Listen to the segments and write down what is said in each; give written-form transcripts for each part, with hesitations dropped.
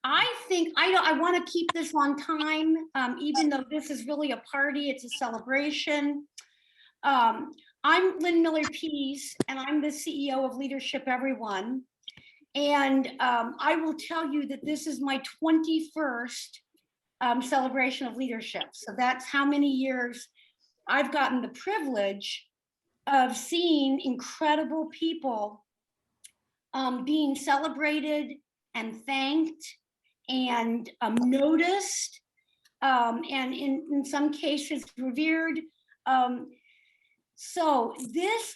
I think I want to keep this on time, even though this is really a party, it's a celebration. Um, I'm Lynn Miller Pease, and I'm the CEO of Leadership Everyone. And I will tell you that this is my 21st celebration of leadership. So that's how many years I've gotten the privilege of seeing incredible people being celebrated and thanked and noticed, and in some cases revered. Um, so this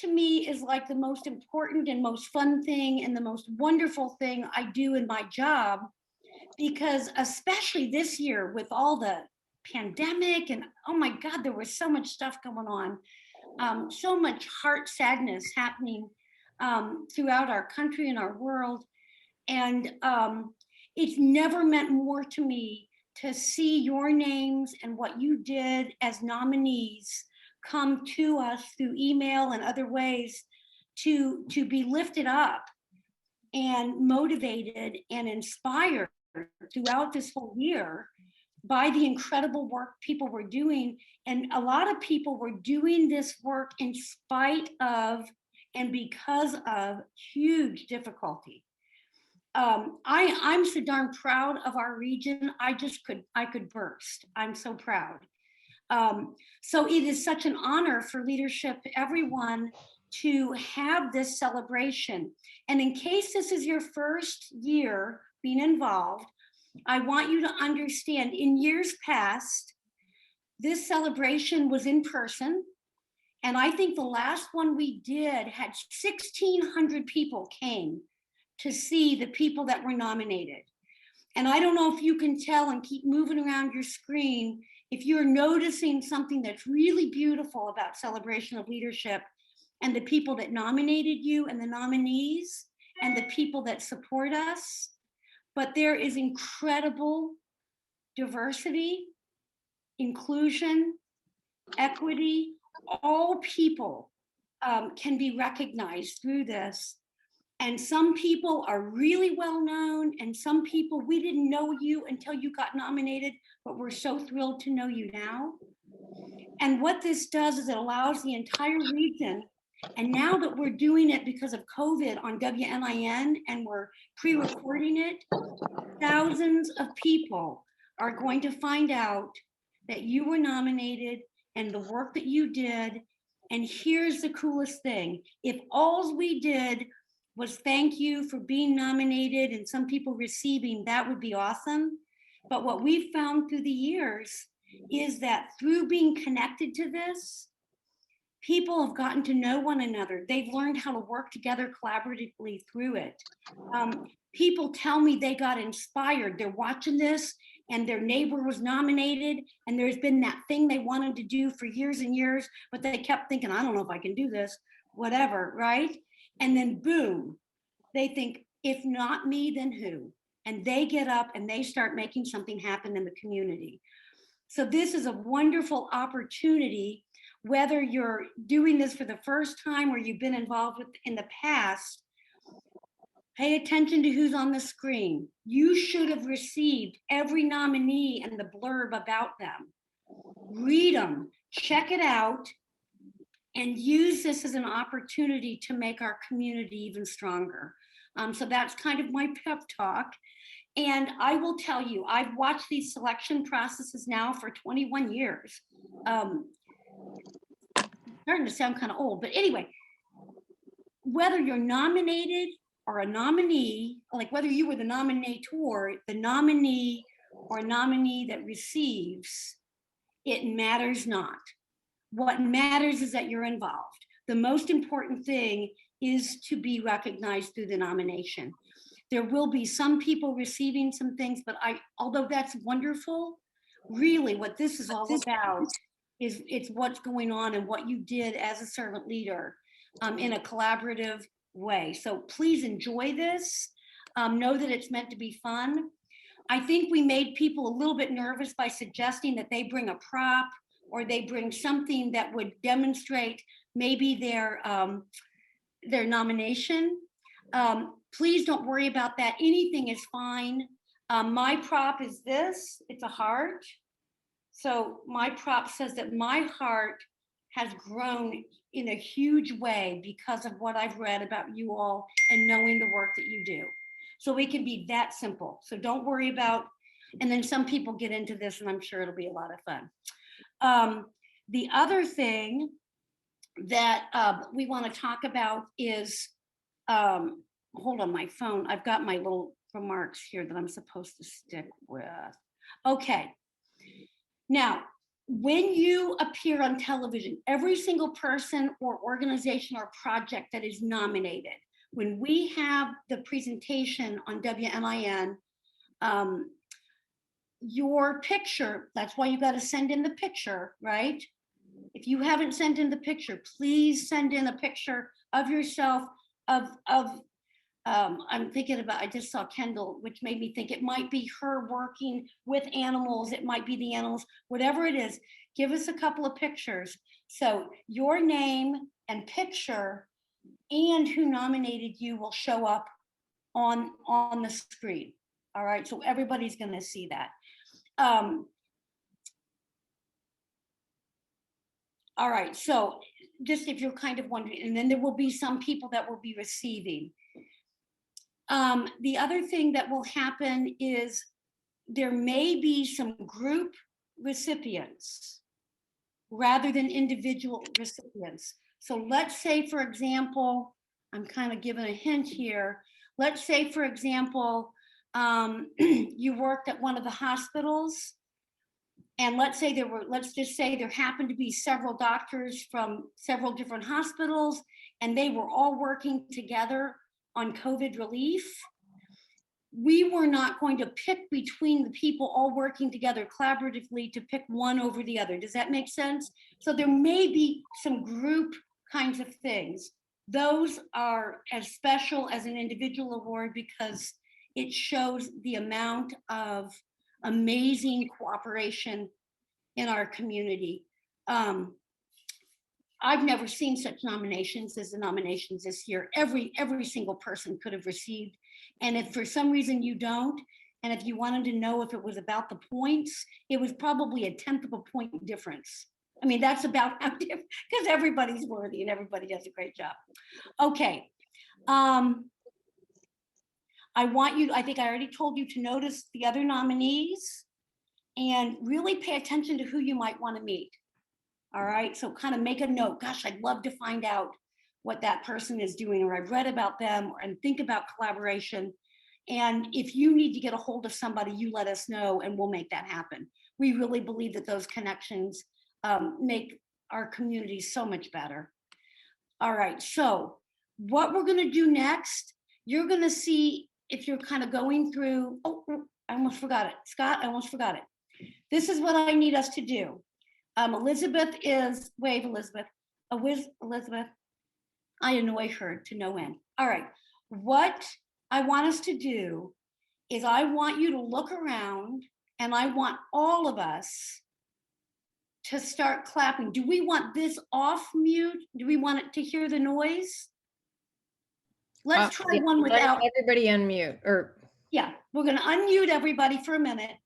to me is like the most important and most fun thing and the most wonderful thing I do in my job, because especially this year with all the pandemic and oh my God, there was so much stuff going on, so much heart sadness happening throughout our country and our world. And it's never meant more to me to see your names and what you did as nominees come to us through email and other ways to be lifted up and motivated and inspired throughout this whole year by the incredible work people were doing. And a lot of people were doing this work in spite of and because of huge difficulty. I'm so darn proud of our region. I could burst. I'm so proud. So it is such an honor for Leadership Everyone to have this celebration. And in case this is your first year being involved, I want you to understand in years past, this celebration was in person. And I think the last one we did had 1,600 people came to see the people that were nominated. And I don't know if you can tell and keep moving around your screen, if you're noticing something that's really beautiful about celebration of leadership and the people that nominated you and the nominees and the people that support us. But there is incredible diversity, inclusion, equity. All people can be recognized through this. And some people are really well known, and some people, we didn't know you until you got nominated, but we're so thrilled to know you now. And what this does is it allows the entire region, and now that we're doing it because of COVID on WNIN and we're pre-recording it, thousands of people are going to find out that you were nominated and the work that you did. And here's the coolest thing. If all we did was thank you for being nominated and some people receiving, that would be awesome. But what we've found through the years is that through being connected to this, people have gotten to know one another. They've learned how to work together collaboratively through it. People tell me they got inspired. They're watching this and their neighbor was nominated and there's been that thing they wanted to do for years and years, but they kept thinking, I don't know if I can do this, whatever, right? And then boom, they think, if not me, then who? And they get up and they start making something happen in the community. So this is a wonderful opportunity, whether you're doing this for the first time or you've been involved with in the past. Pay attention to who's on the screen. You should have received every nominee and the blurb about them. Read them, check it out, and use this as an opportunity to make our community even stronger. So that's kind of my pep talk. And I will tell you, I've watched these selection processes now for 21 years. Starting to sound kind of old, but anyway, whether you're nominated or a nominee, like whether you were the nominator, the nominee, or a nominee that receives, it matters not. What matters is that you're involved. The most important thing is to be recognized through the nomination. There will be some people receiving some things, but although that's wonderful, really what this is all about is it's what's going on and what you did as a servant leader in a collaborative way. So please enjoy this. Know that it's meant to be fun. I think we made people a little bit nervous by suggesting that they bring a prop or they bring something that would demonstrate maybe their nomination. Please don't worry about that. Anything is fine. My prop is this, it's a heart. So my prop says that my heart has grown in a huge way because of what I've read about you all and knowing the work that you do. So it can be that simple. So don't worry about, and then some people get into this and I'm sure it'll be a lot of fun. The other thing that we want to talk about is, hold on my phone. I've got my little remarks here that I'm supposed to stick with. Okay. Now, when you appear on television, every single person or organization or project that is nominated, when we have the presentation on WNIN, your picture, that's why you got to send in the picture, right? If you haven't sent in the picture, please send in a picture of yourself, I'm thinking about, I just saw Kendall, which made me think it might be her working with animals. It might be the animals, whatever it is, give us a couple of pictures. So your name and picture and who nominated you will show up on the screen. All right, so everybody's gonna see that. All right, so just if you're kind of wondering, and then there will be some people that will be receiving. The other thing that will happen is there may be some group recipients rather than individual recipients. So let's say, for example, I'm kind of giving a hint here. Let's say, for example, you worked at one of the hospitals, and let's just say there happened to be several doctors from several different hospitals, and they were all working together on COVID relief. We were not going to pick between the people all working together collaboratively to pick one over the other. Does that make sense? So there may be some group kinds of things. Those are as special as an individual award because it shows the amount of amazing cooperation in our community. I've never seen such nominations as the nominations this year. Every single person could have received. And if for some reason you don't, and if you wanted to know if it was about the points, it was probably 1/10 of a point difference. I mean, that's about how different, because everybody's worthy and everybody does a great job. Okay. I want you, I think I already told you to notice the other nominees and really pay attention to who you might want to meet. All right, so kind of make a note. Gosh, I'd love to find out what that person is doing, or I've read about them, and think about collaboration. And if you need to get a hold of somebody, you let us know and we'll make that happen. We really believe that those connections make our community so much better. All right, so what we're gonna do next, you're gonna see if you're kind of going through, oh, I almost forgot it. Scott, I almost forgot it. This is what I need us to do. Elizabeth is, wave Elizabeth, Elizabeth, I annoy her to no end. All right, what I want us to do is I want you to look around and I want all of us to start clapping. Do we want this off mute? Do we want it to hear the noise? Let's try one without. Let everybody unmute, or yeah, we're gonna unmute everybody for a minute.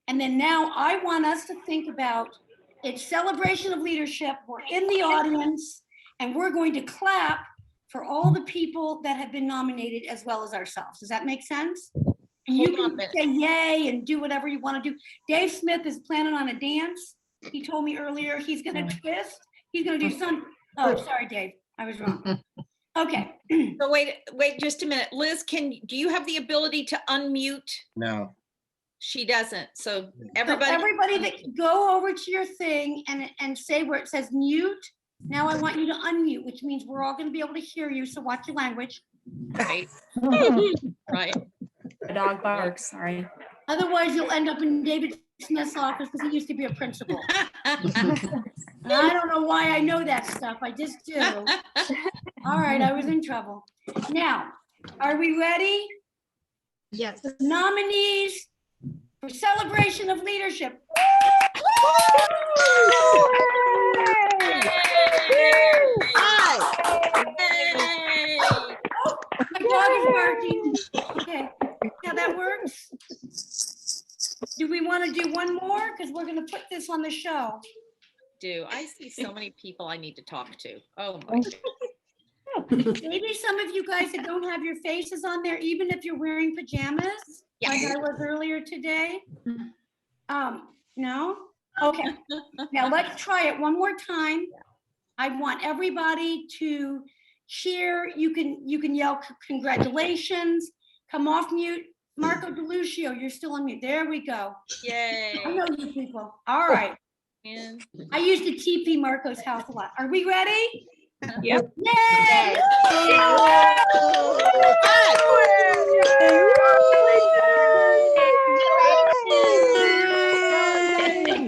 And then now I want us to think about it's celebration of leadership. We're in the audience and we're going to clap for all the people that have been nominated as well as ourselves. Does that make sense? And you can say yay and do whatever you want to do. Dave Smith is planning on a dance. He told me earlier he's going to twist. He's going to do some. Oh, sorry, Dave. I was wrong. Okay. So wait just a minute. Liz, do you have the ability to unmute? No. She doesn't. So everybody. So everybody that go over to your thing and say where it says mute. Now I want you to unmute, which means we're all going to be able to hear you. So watch your language. Right. Right. The dog barks, sorry. Otherwise, you'll end up in David Smith's office because he used to be a principal. And I don't know why I know that stuff. I just do. All right, I was in trouble. Now, are we ready? yes. The nominees for celebration of leadership. Hi. My dog is barking. that works? Do we want to do one more? Because we're going to put this on the show. I see so many people I need to talk to. Oh my goodness. Maybe some of you guys that don't have your faces on there, even if you're wearing pajamas, like I was earlier today. No? Okay. Now let's try it one more time. I want everybody to cheer. You can yell congratulations. Come off mute. Marco DeLucio, you're still on mute. There we go. Yay. I know you people. All right. Man. I used to TP Marco's house a lot. Are we ready? Yep. Yay!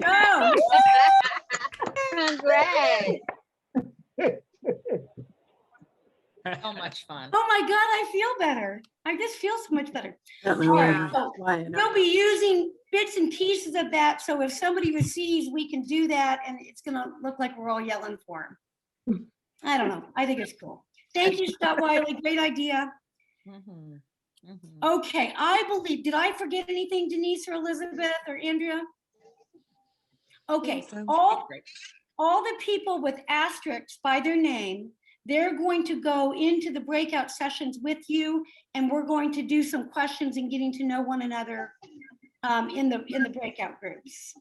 Go. Congrats. So much fun. Oh my God, I feel better. I just feel so much better. Don't All know right, so why. we'll be using bits and pieces of that. So if somebody receives, we can do that and it's gonna look like we're all yelling for him. I don't know. I think it's cool. Thank you, Scott Wiley. Great idea. Mhm, mhm. Okay, I believe, did I forget anything, Denise or Elizabeth or Andrea? Okay, all Great. the people with asterisks by their name, they're going to go into the breakout sessions with you, and we're going to do some questions and getting to know one another in the breakout groups.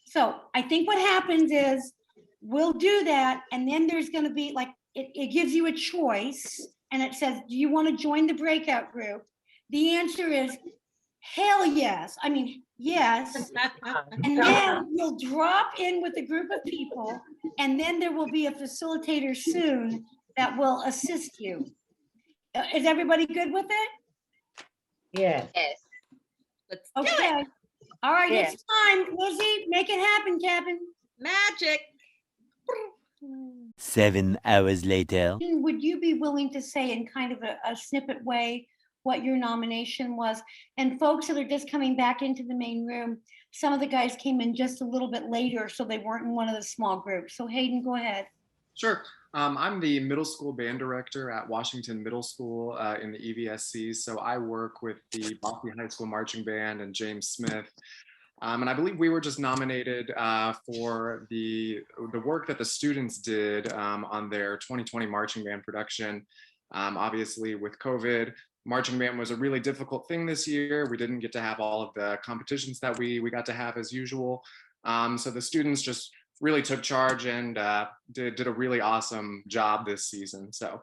So I think what happens is we'll do that, and then there's going to be like, it gives you a choice, and it says, do you want to join the breakout group? The answer is hell yes. I mean, yes. And then you'll drop in with a group of people, and then there will be a facilitator soon that will assist you. Is everybody good with it? Yes. Let's do it. Okay. All right, Yeah. it's time. Lizzie, make it happen, Captain. Magic. 7 hours later. Would you be willing to say in kind of a snippet way what your nomination was? And folks that are just coming back into the main room, some of the guys came in just a little bit later, so they weren't in one of the small groups. So Hayden, go ahead. Sure. I'm the middle school band director at Washington Middle School in the EVSC. So I work with the Boston High School Marching Band and James Smith. And I believe we were just nominated for the work that the students did on their 2020 marching band production. Obviously, with COVID, marching band was a really difficult thing this year. We didn't get to have all of the competitions that we got to have as usual. So the students just really took charge and did a really awesome job this season. So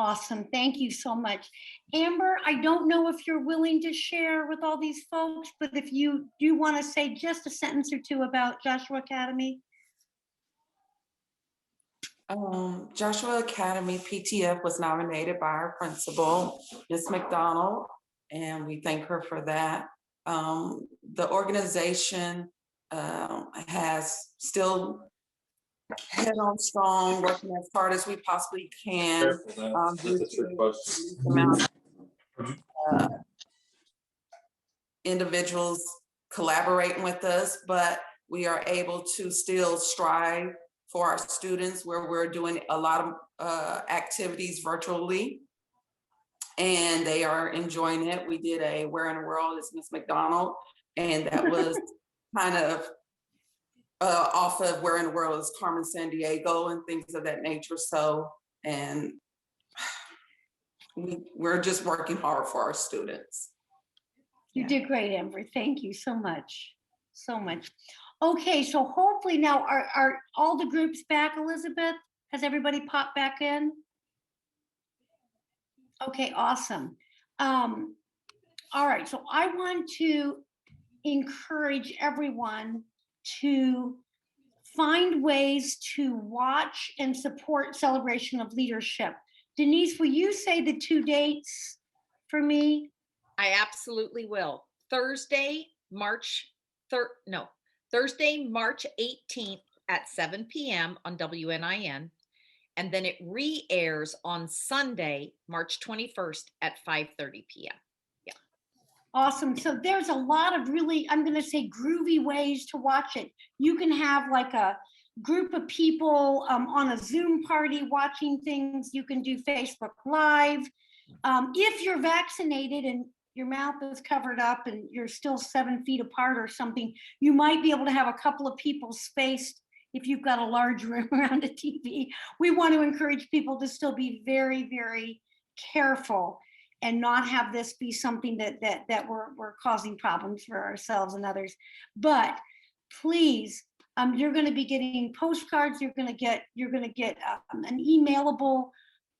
Awesome. Thank you so much. Amber, I don't know if you're willing to share with all these folks, but if you do want to say just a sentence or two about Joshua Academy. Joshua Academy PTF was nominated by our principal, Ms. McDonald, and we thank her for that. The organization has still head on strong, working as hard as we possibly can. Due to the amount of individuals collaborating with us, but we are able to still strive for our students where we're doing a lot of activities virtually, and they are enjoying it. We did a Where in the World is Miss McDonald, and that was kind of off of Where in the World is Carmen Sandiego and things of that nature. So, and we're just working hard for our students. You did great, Amber. Thank you so much. So much. Okay, so hopefully now are all the groups back, Elizabeth? Has everybody popped back in? Okay, awesome. All right, so I want to encourage everyone to find ways to watch and support Celebration of Leadership. Denise, will you say the 2 dates for me? I absolutely will. Thursday, March 18th at 7 p.m. on WNIN. And then it re-airs on Sunday, March 21st at 5:30 p.m. Yeah. Awesome. So there's a lot of really, I'm going to say groovy ways to watch it. You can have like a group of people on a Zoom party watching things. You can do Facebook Live. If you're vaccinated, and your mouth is covered up and you're still 7 feet apart or something, you might be able to have a couple of people spaced if you've got a large room around a TV. We want to encourage people to still be very, very careful and not have this be something that we're causing problems for ourselves and others. But please, you're going to be getting postcards. You're going to get an emailable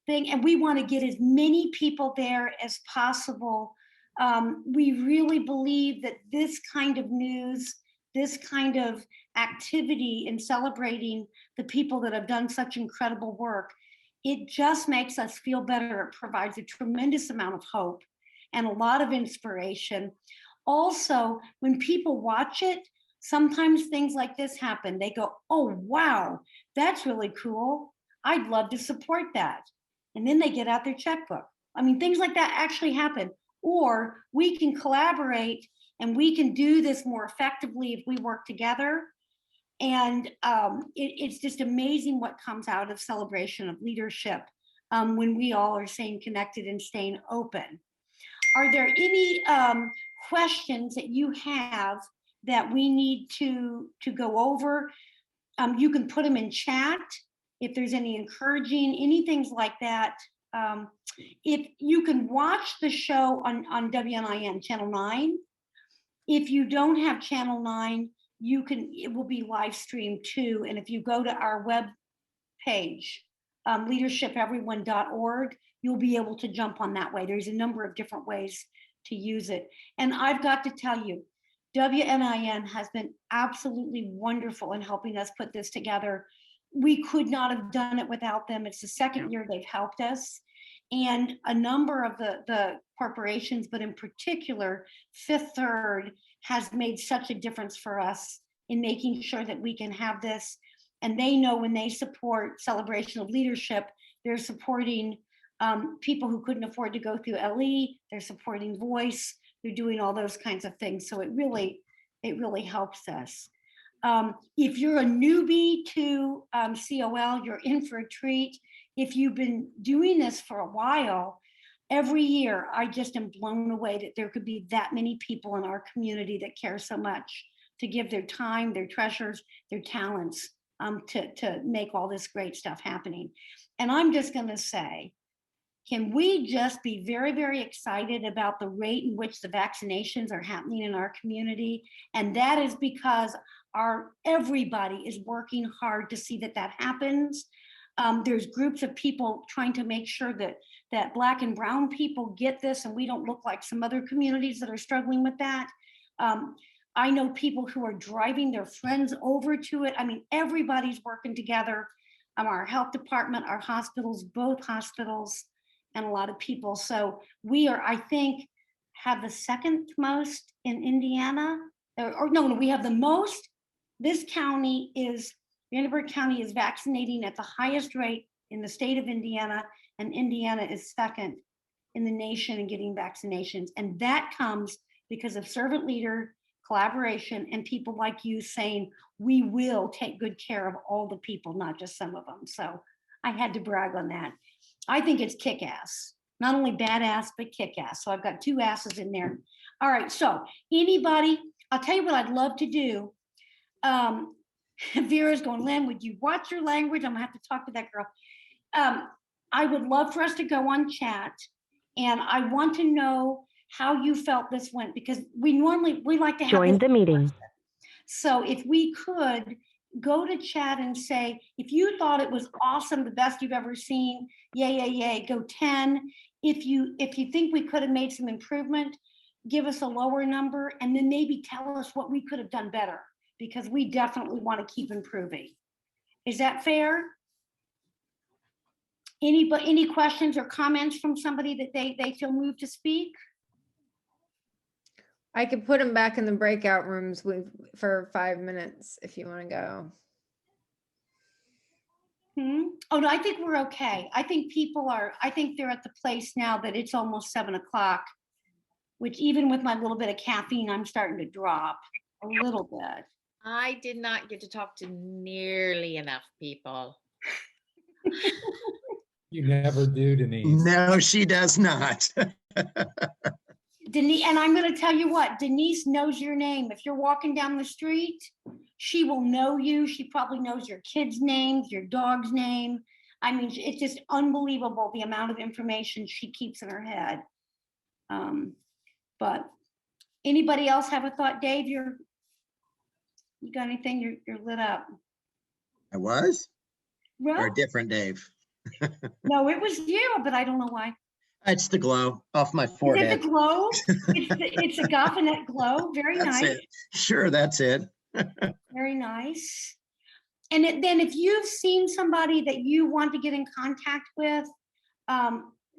thing, and we want to get as many people there as possible. We really believe that this kind of news, this kind of activity in celebrating the people that have done such incredible work, it just makes us feel better. It provides a tremendous amount of hope and a lot of inspiration. Also, when people watch it, sometimes things like this happen. They go, oh, wow, that's really cool. I'd love to support that. And then they get out their checkbook. I mean, things like that actually happen. Or we can collaborate and we can do this more effectively if we work together. And it's just amazing what comes out of celebration of leadership when we all are staying connected and staying open. Are there any questions that you have that we need to go over? You can put them in chat if there's any encouraging, anything like that. If you can watch the show on WNIN Channel 9. If you don't have Channel 9, it will be live streamed too. And if you go to our web page, leadershipeveryone.org, you'll be able to jump on that way. There's a number of different ways to use it. And I've got to tell you, WNIN has been absolutely wonderful in helping us put this together. We could not have done it without them. It's the second year they've helped us. And a number of the corporations, but in particular, Fifth Third has made such a difference for us in making sure that we can have this. And they know when they support celebration of leadership, they're supporting people who couldn't afford to go through LE, they're supporting voice, they're doing all those kinds of things. So it really helps us. If you're a newbie to COL, you're in for a treat. If you've been doing this for a while, every year, I just am blown away that there could be that many people in our community that care so much to give their time, their treasures, their talents to make all this great stuff happening. And I'm just going to say, can we just be very, very excited about the rate in which the vaccinations are happening in our community? And that is because everybody is working hard to see that happens. There's groups of people trying to make sure that Black and brown people get this and we don't look like some other communities that are struggling with that. I know people who are driving their friends over to it. I mean, everybody's working together. Our health department, our hospitals, both hospitals, and a lot of people. So we are, I think, have the second most in Indiana. No, we have the most. This county is, Vanderbilt County is vaccinating at the highest rate in the state of Indiana, and Indiana is second in the nation in getting vaccinations. And that comes because of servant leader collaboration and people like you saying, we will take good care of all the people, not just some of them. So I had to brag on that. I think it's kick-ass, not only badass, but kick-ass. So I've got 2 asses in there. All right, so anybody, I'll tell you what I'd love to do. Vera's going, Lynn, would you watch your language? I'm gonna have to talk to that girl. I would love for us to go on chat, and I want to know how you felt this went, because we like to have Join the meeting. So if we could go to chat and say, if you thought it was awesome, the best you've ever seen, yay, go 10. If you think we could have made some improvement, give us a lower number, and then maybe tell us what we could have done better, because we definitely want to keep improving. Is that fair? Any questions or comments from somebody that they feel moved to speak? I could put them back in the breakout rooms for 5 minutes if you want to go. Oh, no, I think we're okay. I think they're at the place now that it's almost 7 o'clock, which even with my little bit of caffeine, I'm starting to drop a little bit. I did not get to talk to nearly enough people. You never do, Denise. No, she does not. Denise, and I'm gonna tell you what, Denise knows your name. If you're walking down the street, she will know you. She probably knows your kids' names, your dog's name. I mean, it's just unbelievable the amount of information she keeps in her head. But anybody else have a thought? Dave, you got anything? You're lit up. I was? Or Well, a different Dave? no, it was you, but I don't know why. It's the glow off my Is it forehead. the glow? It's a Goffinet glow. Very That's nice. it. Sure, that's it. Very nice. And then if you've seen somebody that you want to get in contact with,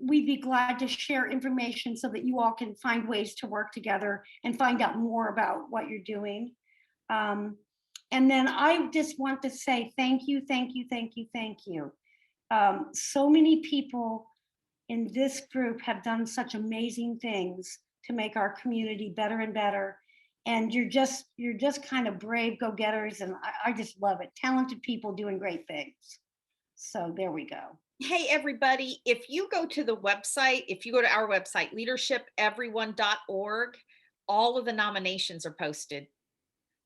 we'd be glad to share information so that you all can find ways to work together and find out more about what you're doing. And then I just want to say thank you, thank you, thank you, thank you. So many people in this group have done such amazing things to make our community better and better. And you're just kind of brave go-getters, and I just love it. Talented people doing great things. So there we go. Hey, everybody, if you go to the website, if you go to our website, leadershipeveryone.org, all of the nominations are posted.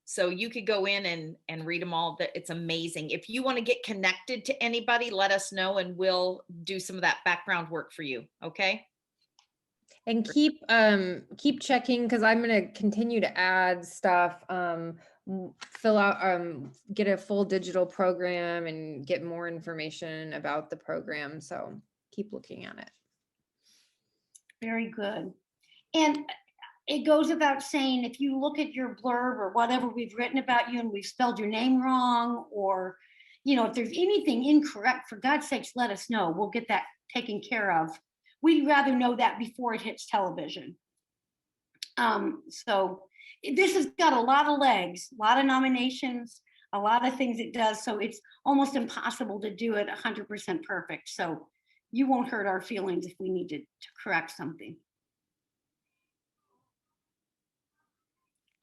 So you could go in and read them all. It's amazing. If you want to get connected to anybody, let us know and we'll do some of that background work for you. Okay. And keep checking, because I'm gonna continue to add stuff, fill out, get a full digital program and get more information about the program. So keep looking at it. Very good. And it goes without saying, if you look at your blurb or whatever we've written about you and we've spelled your name wrong, or, if there's anything incorrect, for God's sakes, let us know. We'll get that taken care of. We'd rather know that before it hits television. So this has got a lot of legs, a lot of nominations, a lot of things it does. So it's almost impossible to do it 100% perfect. So you won't hurt our feelings if we need to correct something.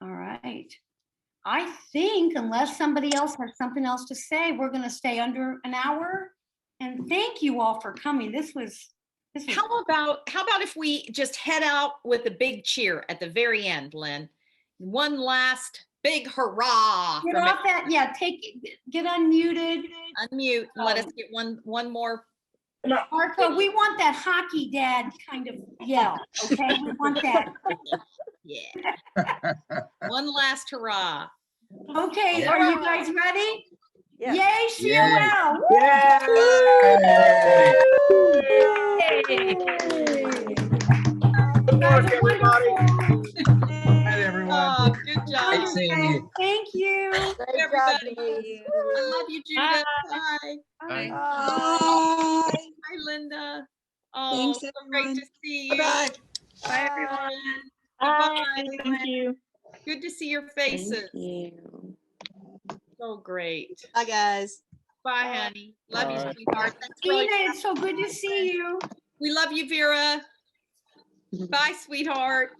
All right. I think unless somebody else has something else to say, we're going to stay under an hour. And thank you all for coming. This was How about if we just head out with a big cheer at the very end, Lynn? One last big hurrah. get off that. Yeah, get unmuted. Unmute. Let us get one more. Marco, we want that hockey dad kind of yell. Okay, we want that. Yeah. One last hurrah. Okay, are you guys ready? Yeah. Yay, COL. You guys are wonderful. Hi, everyone. Oh, good job. Great seeing you. Thank you. Everybody. I love you, Judith. Bye. Bye. Hi, Linda. Oh, Thanks, so everyone. great to see you. Bye. Bye, everyone. Bye. Goodbye. Thank you. Good to see your faces. you. So great. Hi, guys. Bye, honey. Love you, Bye. sweetheart. Thanks for all Tina, your- it's so good to see you. We love you, Vera. Bye, sweetheart.